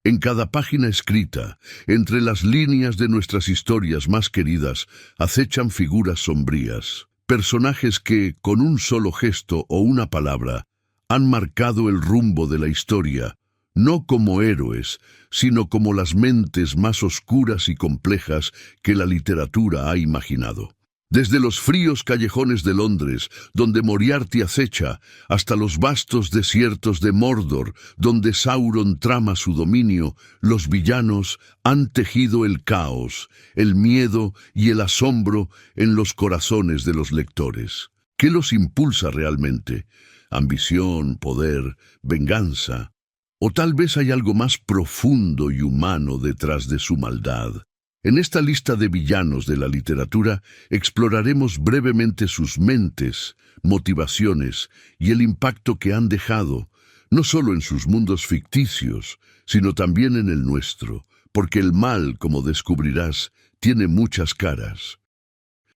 En cada página escrita, entre las líneas de nuestras historias más queridas, acechan figuras sombrías, personajes que, con un solo gesto o una palabra, han marcado el rumbo de la historia, no como héroes, sino como las mentes más oscuras y complejas que la literatura ha imaginado. Desde los fríos callejones de Londres, donde Moriarty acecha, hasta los vastos desiertos de Mordor, donde Sauron trama su dominio, los villanos han tejido el caos, el miedo y el asombro en los corazones de los lectores. ¿Qué los impulsa realmente? ¿Ambición, poder, venganza? ¿O tal vez hay algo más profundo y humano detrás de su maldad? En esta lista de villanos de la literatura exploraremos brevemente sus mentes, motivaciones y el impacto que han dejado, no solo en sus mundos ficticios, sino también en el nuestro, porque el mal, como descubrirás, tiene muchas caras.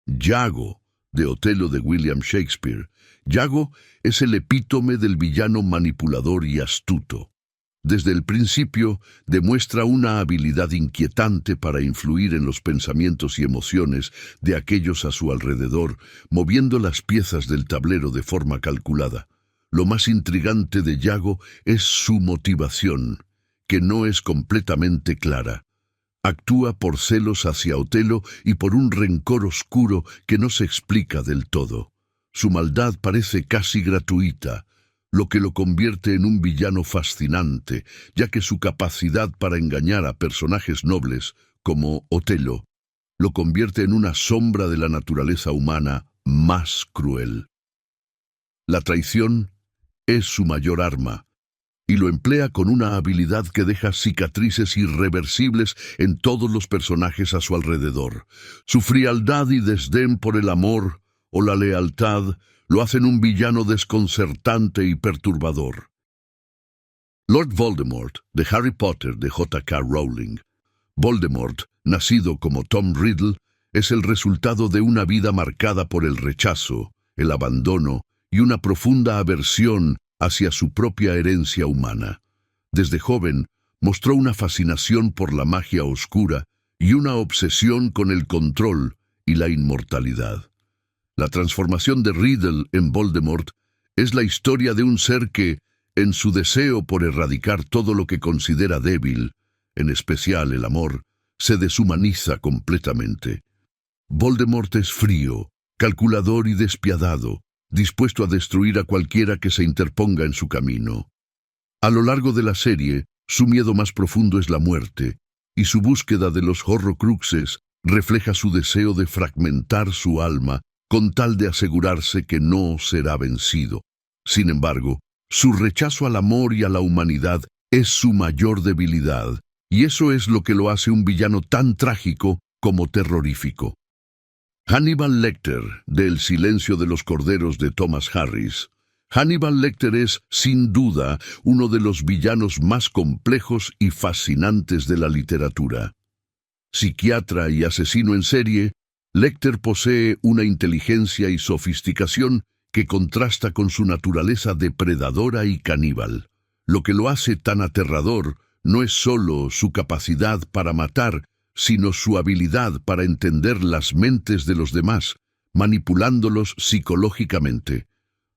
Iago, de Otelo de William Shakespeare. Iago es el epítome del villano manipulador y astuto. Desde el principio demuestra una habilidad inquietante para influir en los pensamientos y emociones de aquellos a su alrededor, moviendo las piezas del tablero de forma calculada. Lo más intrigante de Iago es su motivación, que no es completamente clara. Actúa por celos hacia Otelo y por un rencor oscuro que no se explica del todo. Su maldad parece casi gratuita, lo que lo convierte en un villano fascinante, ya que su capacidad para engañar a personajes nobles, como Otelo, lo convierte en una sombra de la naturaleza humana más cruel. La traición es su mayor arma, y lo emplea con una habilidad que deja cicatrices irreversibles en todos los personajes a su alrededor. Su frialdad y desdén por el amor o la lealtad lo hacen un villano desconcertante y perturbador. Lord Voldemort, de Harry Potter de J.K. Rowling. Voldemort, nacido como Tom Riddle, es el resultado de una vida marcada por el rechazo, el abandono y una profunda aversión hacia su propia herencia humana. Desde joven, mostró una fascinación por la magia oscura y una obsesión con el control y la inmortalidad. La transformación de Riddle en Voldemort es la historia de un ser que, en su deseo por erradicar todo lo que considera débil, en especial el amor, se deshumaniza completamente. Voldemort es frío, calculador y despiadado, dispuesto a destruir a cualquiera que se interponga en su camino. A lo largo de la serie, su miedo más profundo es la muerte, y su búsqueda de los Horrocruxes refleja su deseo de fragmentar su alma con tal de asegurarse que no será vencido. Sin embargo, su rechazo al amor y a la humanidad es su mayor debilidad, y eso es lo que lo hace un villano tan trágico como terrorífico. Hannibal Lecter, de El silencio de los corderos de Thomas Harris. Hannibal Lecter es, sin duda, uno de los villanos más complejos y fascinantes de la literatura. Psiquiatra y asesino en serie, Lecter posee una inteligencia y sofisticación que contrasta con su naturaleza depredadora y caníbal. Lo que lo hace tan aterrador no es solo su capacidad para matar, sino su habilidad para entender las mentes de los demás, manipulándolos psicológicamente.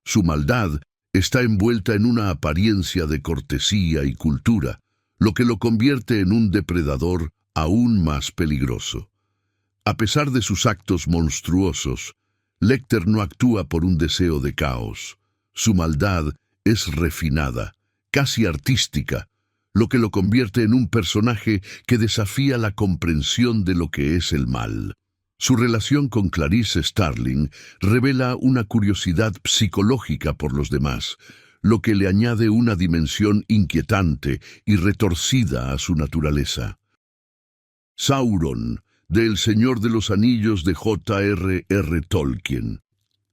Su maldad está envuelta en una apariencia de cortesía y cultura, lo que lo convierte en un depredador aún más peligroso. A pesar de sus actos monstruosos, Lecter no actúa por un deseo de caos. Su maldad es refinada, casi artística, lo que lo convierte en un personaje que desafía la comprensión de lo que es el mal. Su relación con Clarice Starling revela una curiosidad psicológica por los demás, lo que le añade una dimensión inquietante y retorcida a su naturaleza. Sauron, de El Señor de los Anillos de J.R.R. Tolkien.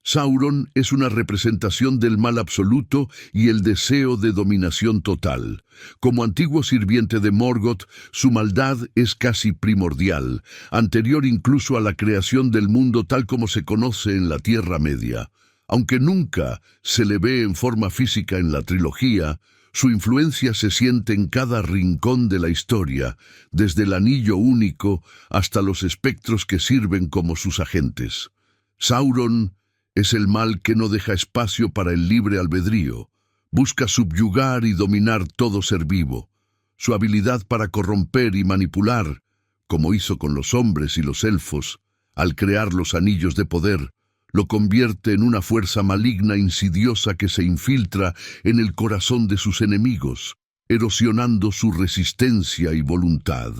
Sauron es una representación del mal absoluto y el deseo de dominación total. Como antiguo sirviente de Morgoth, su maldad es casi primordial, anterior incluso a la creación del mundo tal como se conoce en la Tierra Media. Aunque nunca se le ve en forma física en la trilogía, Su influencia se siente en cada rincón de la historia, desde el anillo único hasta los espectros que sirven como sus agentes. Sauron es el mal que no deja espacio para el libre albedrío. Busca subyugar y dominar todo ser vivo. Su habilidad para corromper y manipular, como hizo con los hombres y los elfos, al crear los anillos de poder, lo convierte en una fuerza maligna insidiosa que se infiltra en el corazón de sus enemigos, erosionando su resistencia y voluntad.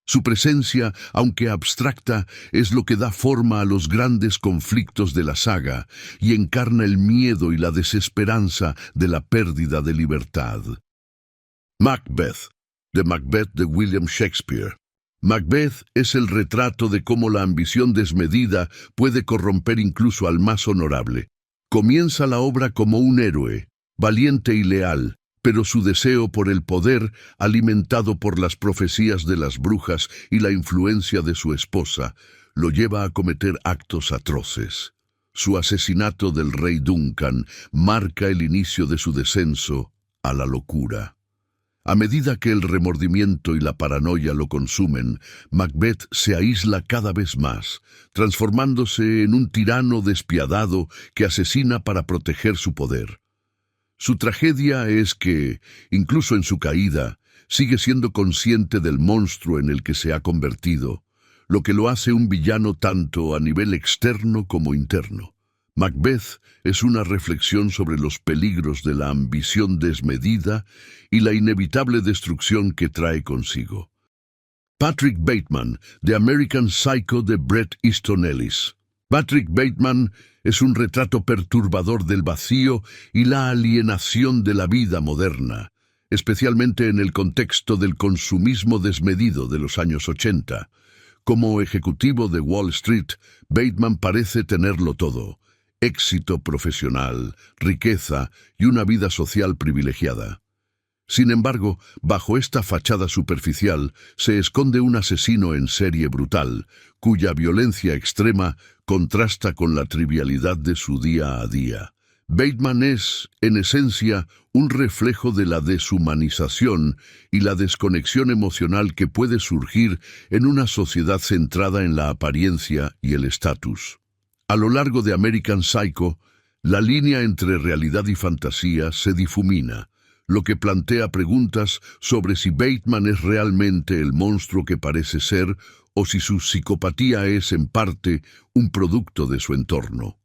Su presencia, aunque abstracta, es lo que da forma a los grandes conflictos de la saga y encarna el miedo y la desesperanza de la pérdida de libertad. Macbeth, de Macbeth de William Shakespeare. Macbeth es el retrato de cómo la ambición desmedida puede corromper incluso al más honorable. Comienza la obra como un héroe, valiente y leal, pero su deseo por el poder, alimentado por las profecías de las brujas y la influencia de su esposa, lo lleva a cometer actos atroces. Su asesinato del rey Duncan marca el inicio de su descenso a la locura. A medida que el remordimiento y la paranoia lo consumen, Macbeth se aísla cada vez más, transformándose en un tirano despiadado que asesina para proteger su poder. Su tragedia es que, incluso en su caída, sigue siendo consciente del monstruo en el que se ha convertido, lo que lo hace un villano tanto a nivel externo como interno. Macbeth es una reflexión sobre los peligros de la ambición desmedida y la inevitable destrucción que trae consigo. Patrick Bateman, de American Psycho de Bret Easton Ellis. Patrick Bateman es un retrato perturbador del vacío y la alienación de la vida moderna, especialmente en el contexto del consumismo desmedido de los años 80. Como ejecutivo de Wall Street, Bateman parece tenerlo todo: éxito profesional, riqueza y una vida social privilegiada. Sin embargo, bajo esta fachada superficial se esconde un asesino en serie brutal, cuya violencia extrema contrasta con la trivialidad de su día a día. Bateman es, en esencia, un reflejo de la deshumanización y la desconexión emocional que puede surgir en una sociedad centrada en la apariencia y el estatus. A lo largo de American Psycho, la línea entre realidad y fantasía se difumina, lo que plantea preguntas sobre si Bateman es realmente el monstruo que parece ser o si su psicopatía es, en parte, un producto de su entorno.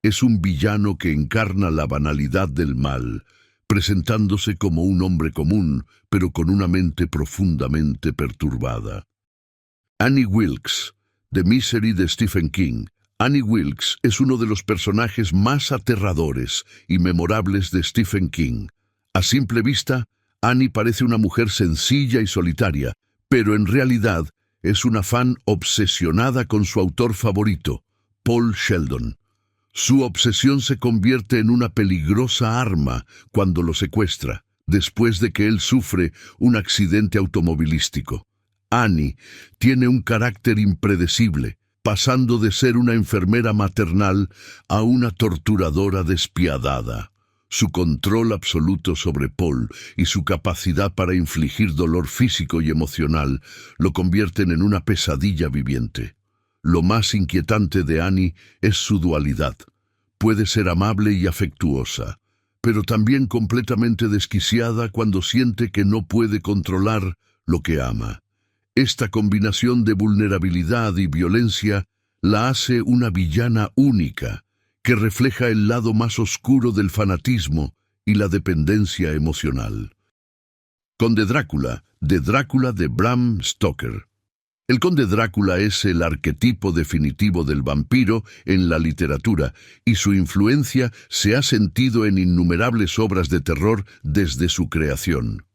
Es un villano que encarna la banalidad del mal, presentándose como un hombre común, pero con una mente profundamente perturbada. Annie Wilkes, de Misery de Stephen King. Annie Wilkes es uno de los personajes más aterradores y memorables de Stephen King. A simple vista, Annie parece una mujer sencilla y solitaria, pero en realidad es una fan obsesionada con su autor favorito, Paul Sheldon. Su obsesión se convierte en una peligrosa arma cuando lo secuestra, después de que él sufre un accidente automovilístico. Annie tiene un carácter impredecible, pasando de ser una enfermera maternal a una torturadora despiadada. Su control absoluto sobre Paul y su capacidad para infligir dolor físico y emocional lo convierten en una pesadilla viviente. Lo más inquietante de Annie es su dualidad. Puede ser amable y afectuosa, pero también completamente desquiciada cuando siente que no puede controlar lo que ama. Esta combinación de vulnerabilidad y violencia la hace una villana única, que refleja el lado más oscuro del fanatismo y la dependencia emocional. Conde Drácula, de Bram Stoker. El Conde Drácula es el arquetipo definitivo del vampiro en la literatura, y su influencia se ha sentido en innumerables obras de terror desde su creación.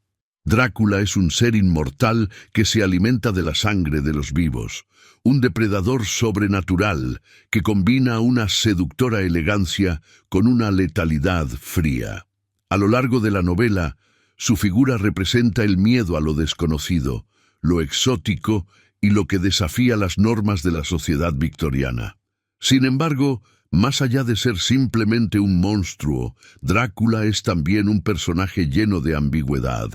Drácula es un ser inmortal que se alimenta de la sangre de los vivos, un depredador sobrenatural que combina una seductora elegancia con una letalidad fría. A lo largo de la novela, su figura representa el miedo a lo desconocido, lo exótico y lo que desafía las normas de la sociedad victoriana. Sin embargo, Más allá de ser simplemente un monstruo, Drácula es también un personaje lleno de ambigüedad,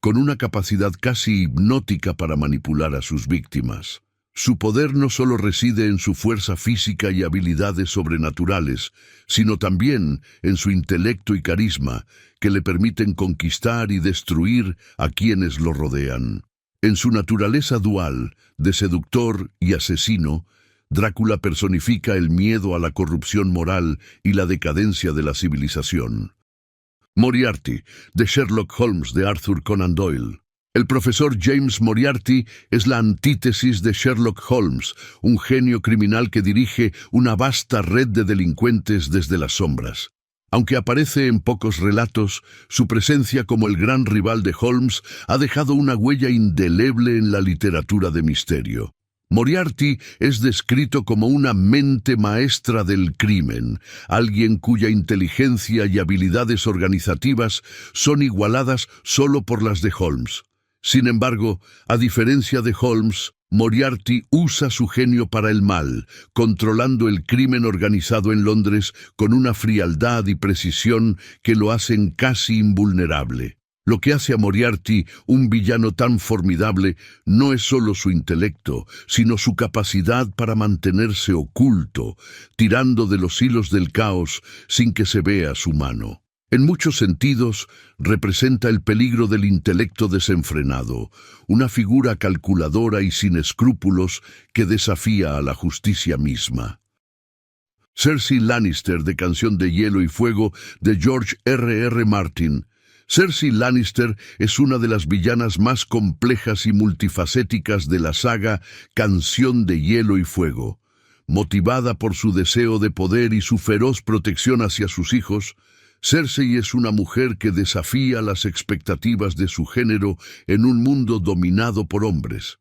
con una capacidad casi hipnótica para manipular a sus víctimas. Su poder no solo reside en su fuerza física y habilidades sobrenaturales, sino también en su intelecto y carisma, que le permiten conquistar y destruir a quienes lo rodean. En su naturaleza dual, de seductor y asesino, Drácula personifica el miedo a la corrupción moral y la decadencia de la civilización. Moriarty, de Sherlock Holmes de Arthur Conan Doyle. El profesor James Moriarty es la antítesis de Sherlock Holmes, un genio criminal que dirige una vasta red de delincuentes desde las sombras. Aunque aparece en pocos relatos, su presencia como el gran rival de Holmes ha dejado una huella indeleble en la literatura de misterio. Moriarty es descrito como una mente maestra del crimen, alguien cuya inteligencia y habilidades organizativas son igualadas solo por las de Holmes. Sin embargo, a diferencia de Holmes, Moriarty usa su genio para el mal, controlando el crimen organizado en Londres con una frialdad y precisión que lo hacen casi invulnerable. Lo que hace a Moriarty un villano tan formidable no es solo su intelecto, sino su capacidad para mantenerse oculto, tirando de los hilos del caos sin que se vea su mano. En muchos sentidos, representa el peligro del intelecto desenfrenado, una figura calculadora y sin escrúpulos que desafía a la justicia misma. Cersei Lannister, de Canción de Hielo y Fuego, de George R.R. Martin. Cersei Lannister es una de las villanas más complejas y multifacéticas de la saga Canción de Hielo y Fuego. Motivada por su deseo de poder y su feroz protección hacia sus hijos, Cersei es una mujer que desafía las expectativas de su género en un mundo dominado por hombres.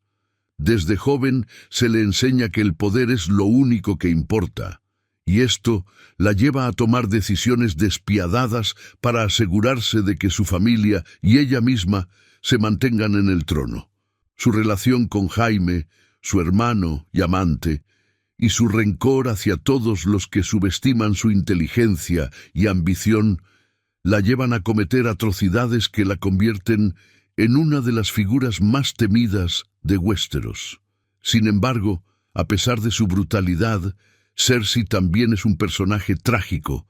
Desde joven se le enseña que el poder es lo único que importa, y esto la lleva a tomar decisiones despiadadas para asegurarse de que su familia y ella misma se mantengan en el trono. Su relación con Jaime, su hermano y amante, y su rencor hacia todos los que subestiman su inteligencia y ambición, la llevan a cometer atrocidades que la convierten en una de las figuras más temidas de Westeros. Sin embargo, a pesar de su brutalidad, Cersei también es un personaje trágico,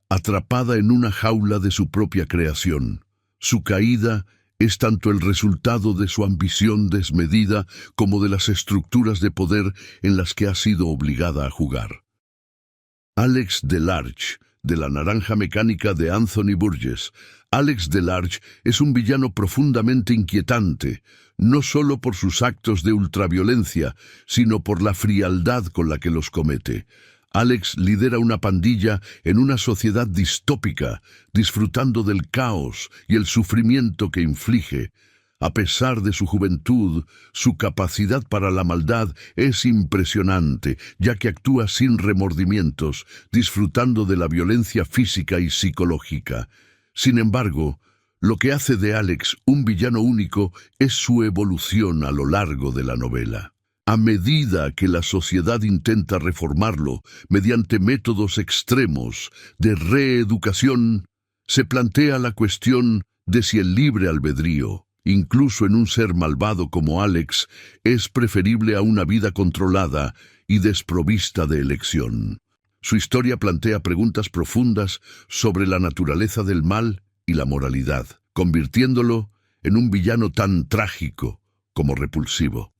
atrapada en una jaula de su propia creación. Su caída es tanto el resultado de su ambición desmedida como de las estructuras de poder en las que ha sido obligada a jugar. Alex Delarge, de La Naranja Mecánica de Anthony Burgess. Alex Delarge es un villano profundamente inquietante, no solo por sus actos de ultraviolencia, sino por la frialdad con la que los comete. Alex lidera una pandilla en una sociedad distópica, disfrutando del caos y el sufrimiento que inflige. A pesar de su juventud, su capacidad para la maldad es impresionante, ya que actúa sin remordimientos, disfrutando de la violencia física y psicológica. Sin embargo, lo que hace de Alex un villano único es su evolución a lo largo de la novela. A medida que la sociedad intenta reformarlo mediante métodos extremos de reeducación, se plantea la cuestión de si el libre albedrío, incluso en un ser malvado como Alex, es preferible a una vida controlada y desprovista de elección. Su historia plantea preguntas profundas sobre la naturaleza del mal y la moralidad, convirtiéndolo en un villano tan trágico como repulsivo.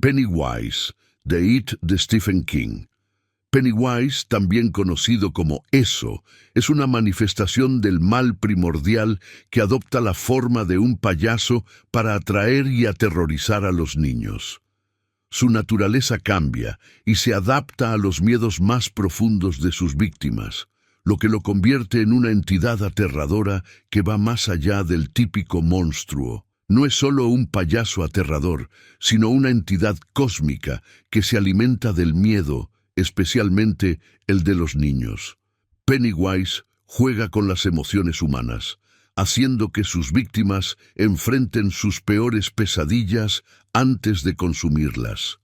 Pennywise, de It de Stephen King. Pennywise, también conocido como Eso, es una manifestación del mal primordial que adopta la forma de un payaso para atraer y aterrorizar a los niños. Su naturaleza cambia y se adapta a los miedos más profundos de sus víctimas, lo que lo convierte en una entidad aterradora que va más allá del típico monstruo. No es solo un payaso aterrador, sino una entidad cósmica que se alimenta del miedo, especialmente el de los niños. Pennywise juega con las emociones humanas, haciendo que sus víctimas enfrenten sus peores pesadillas antes de consumirlas.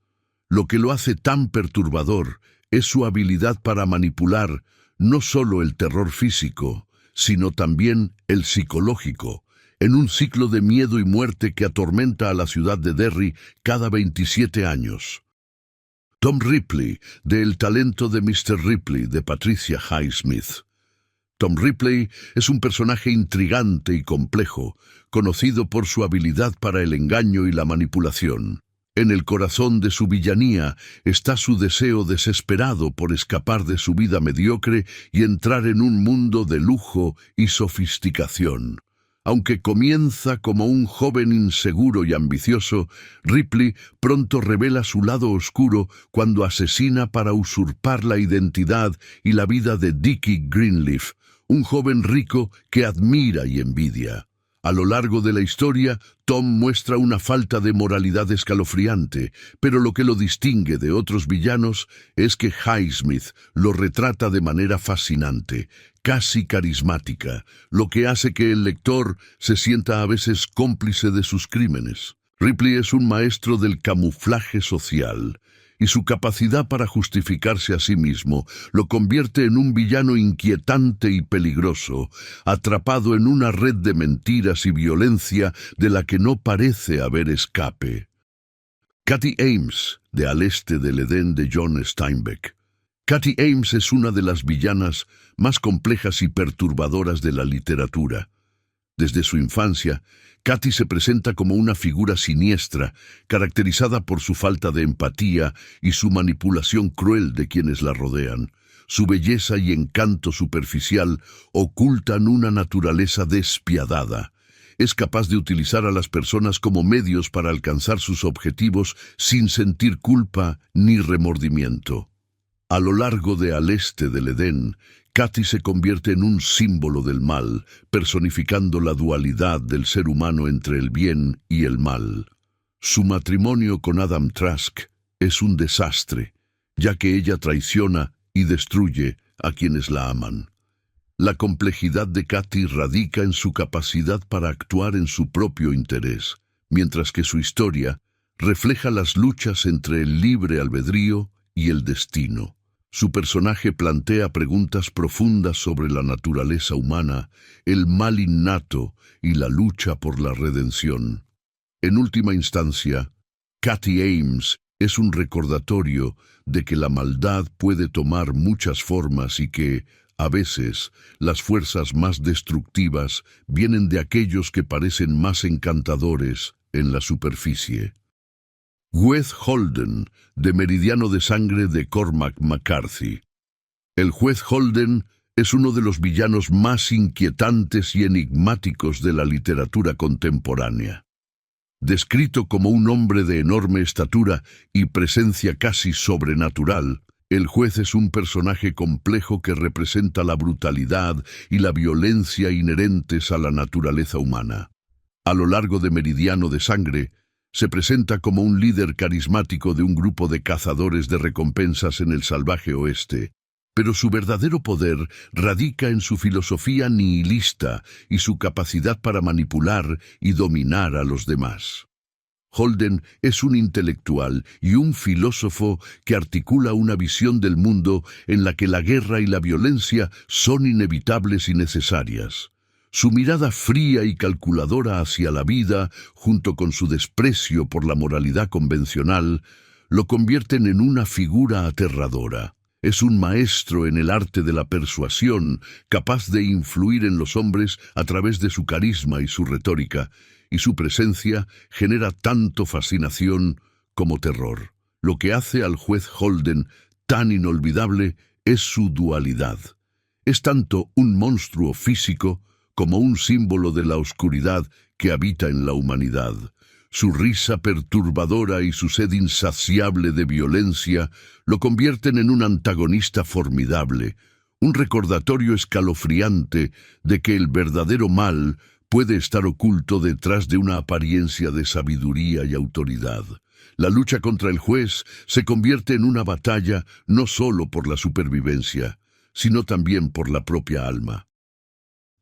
Lo que lo hace tan perturbador es su habilidad para manipular no solo el terror físico, sino también el psicológico, en un ciclo de miedo y muerte que atormenta a la ciudad de Derry cada 27 años. Tom Ripley, de El talento de Mr. Ripley, de Patricia Highsmith. Tom Ripley es un personaje intrigante y complejo, conocido por su habilidad para el engaño y la manipulación. En el corazón de su villanía está su deseo desesperado por escapar de su vida mediocre y entrar en un mundo de lujo y sofisticación. Aunque comienza como un joven inseguro y ambicioso, Ripley pronto revela su lado oscuro cuando asesina para usurpar la identidad y la vida de Dickie Greenleaf, un joven rico que admira y envidia. A lo largo de la historia, Tom muestra una falta de moralidad escalofriante, pero lo que lo distingue de otros villanos es que Highsmith lo retrata de manera fascinante, casi carismática, lo que hace que el lector se sienta a veces cómplice de sus crímenes. Ripley es un maestro del camuflaje social, y su capacidad para justificarse a sí mismo lo convierte en un villano inquietante y peligroso, atrapado en una red de mentiras y violencia de la que no parece haber escape. Cathy Ames, de Al este del Edén, de John Steinbeck. Cathy Ames es una de las villanas más complejas y perturbadoras de la literatura. Desde su infancia, Cathy se presenta como una figura siniestra, caracterizada por su falta de empatía y su manipulación cruel de quienes la rodean. Su belleza y encanto superficial ocultan una naturaleza despiadada. Es capaz de utilizar a las personas como medios para alcanzar sus objetivos sin sentir culpa ni remordimiento. A lo largo de Al este del Edén, Cathy se convierte en un símbolo del mal, personificando la dualidad del ser humano entre el bien y el mal. Su matrimonio con Adam Trask es un desastre, ya que ella traiciona y destruye a quienes la aman. La complejidad de Cathy radica en su capacidad para actuar en su propio interés, mientras que su historia refleja las luchas entre el libre albedrío y el destino. Su personaje plantea preguntas profundas sobre la naturaleza humana, el mal innato y la lucha por la redención. En última instancia, Cathy Ames es un recordatorio de que la maldad puede tomar muchas formas y que, a veces, las fuerzas más destructivas vienen de aquellos que parecen más encantadores en la superficie. Juez Holden, de Meridiano de Sangre, de Cormac McCarthy. El juez Holden es uno de los villanos más inquietantes y enigmáticos de la literatura contemporánea. Descrito como un hombre de enorme estatura y presencia casi sobrenatural, el juez es un personaje complejo que representa la brutalidad y la violencia inherentes a la naturaleza humana. A lo largo de Meridiano de Sangre, se presenta como un líder carismático de un grupo de cazadores de recompensas en el salvaje oeste, pero su verdadero poder radica en su filosofía nihilista y su capacidad para manipular y dominar a los demás. Holden es un intelectual y un filósofo que articula una visión del mundo en la que la guerra y la violencia son inevitables y necesarias. Su mirada fría y calculadora hacia la vida, junto con su desprecio por la moralidad convencional, lo convierten en una figura aterradora. Es un maestro en el arte de la persuasión, capaz de influir en los hombres a través de su carisma y su retórica, y su presencia genera tanto fascinación como terror. Lo que hace al juez Holden tan inolvidable es su dualidad. Es tanto un monstruo físico como un símbolo de la oscuridad que habita en la humanidad. Su risa perturbadora y su sed insaciable de violencia lo convierten en un antagonista formidable, un recordatorio escalofriante de que el verdadero mal puede estar oculto detrás de una apariencia de sabiduría y autoridad. La lucha contra el juez se convierte en una batalla no solo por la supervivencia, sino también por la propia alma.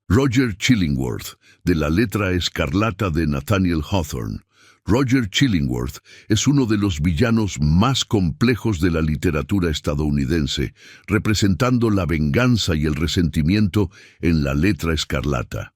Roger Chillingworth, de La letra escarlata, de Nathaniel Hawthorne. Roger Chillingworth es uno de los villanos más complejos de la literatura estadounidense, representando la venganza y el resentimiento en La Letra Escarlata.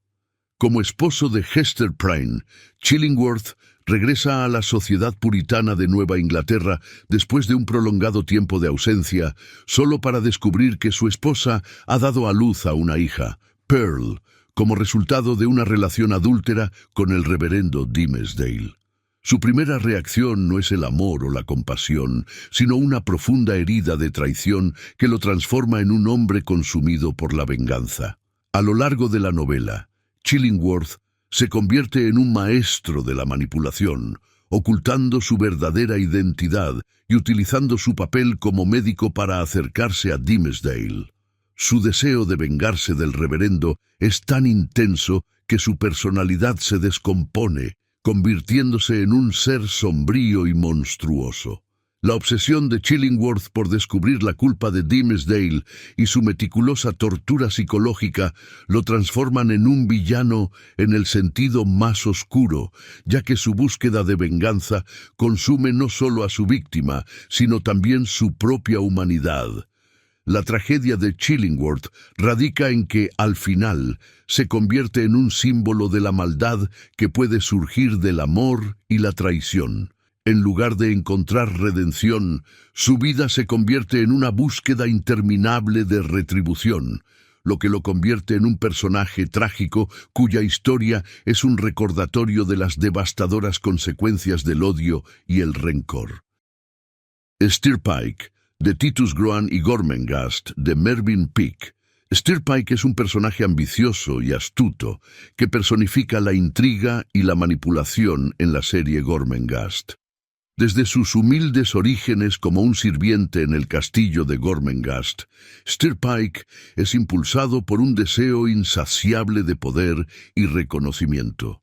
Como esposo de Hester Prynne, Chillingworth regresa a la sociedad puritana de Nueva Inglaterra después de un prolongado tiempo de ausencia, solo para descubrir que su esposa ha dado a luz a una hija, Pearl, como resultado de una relación adúltera con el reverendo Dimmesdale. Su primera reacción no es el amor o la compasión, sino una profunda herida de traición que lo transforma en un hombre consumido por la venganza. A lo largo de la novela, Chillingworth se convierte en un maestro de la manipulación, ocultando su verdadera identidad y utilizando su papel como médico para acercarse a Dimmesdale. Su deseo de vengarse del reverendo es tan intenso que su personalidad se descompone, convirtiéndose en un ser sombrío y monstruoso. La obsesión de Chillingworth por descubrir la culpa de Dimmesdale y su meticulosa tortura psicológica lo transforman en un villano en el sentido más oscuro, ya que su búsqueda de venganza consume no solo a su víctima, sino también su propia humanidad. La tragedia de Chillingworth radica en que, al final, se convierte en un símbolo de la maldad que puede surgir del amor y la traición. En lugar de encontrar redención, su vida se convierte en una búsqueda interminable de retribución, lo que lo convierte en un personaje trágico cuya historia es un recordatorio de las devastadoras consecuencias del odio y el rencor. Steerpike, de Titus Groan y Gormenghast, de Mervyn Peake. Steerpike es un personaje ambicioso y astuto que personifica la intriga y la manipulación en la serie Gormenghast. Desde sus humildes orígenes como un sirviente en el castillo de Gormenghast, Steerpike es impulsado por un deseo insaciable de poder y reconocimiento.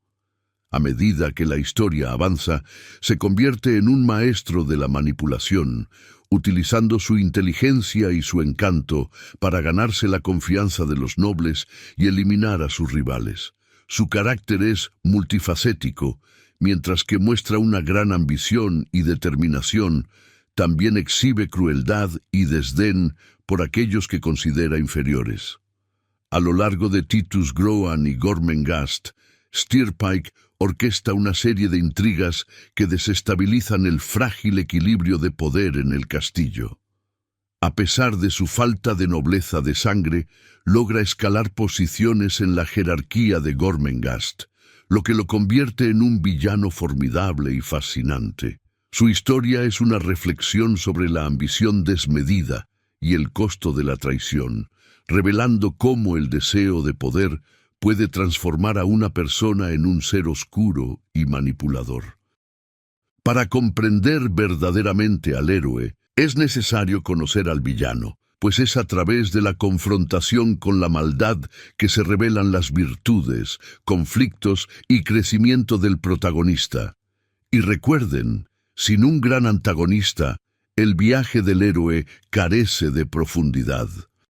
A medida que la historia avanza, se convierte en un maestro de la manipulación, utilizando su inteligencia y su encanto para ganarse la confianza de los nobles y eliminar a sus rivales. Su carácter es multifacético, mientras que muestra una gran ambición y determinación, también exhibe crueldad y desdén por aquellos que considera inferiores. A lo largo de Titus Groan y Gormenghast, Steerpike orquesta una serie de intrigas que desestabilizan el frágil equilibrio de poder en el castillo. A pesar de su falta de nobleza de sangre, logra escalar posiciones en la jerarquía de Gormenghast, lo que lo convierte en un villano formidable y fascinante. Su historia es una reflexión sobre la ambición desmedida y el costo de la traición, revelando cómo el deseo de poder puede transformar a una persona en un ser oscuro y manipulador. Para comprender verdaderamente al héroe, es necesario conocer al villano, pues es a través de la confrontación con la maldad que se revelan las virtudes, conflictos y crecimiento del protagonista. Y recuerden, sin un gran antagonista, el viaje del héroe carece de profundidad.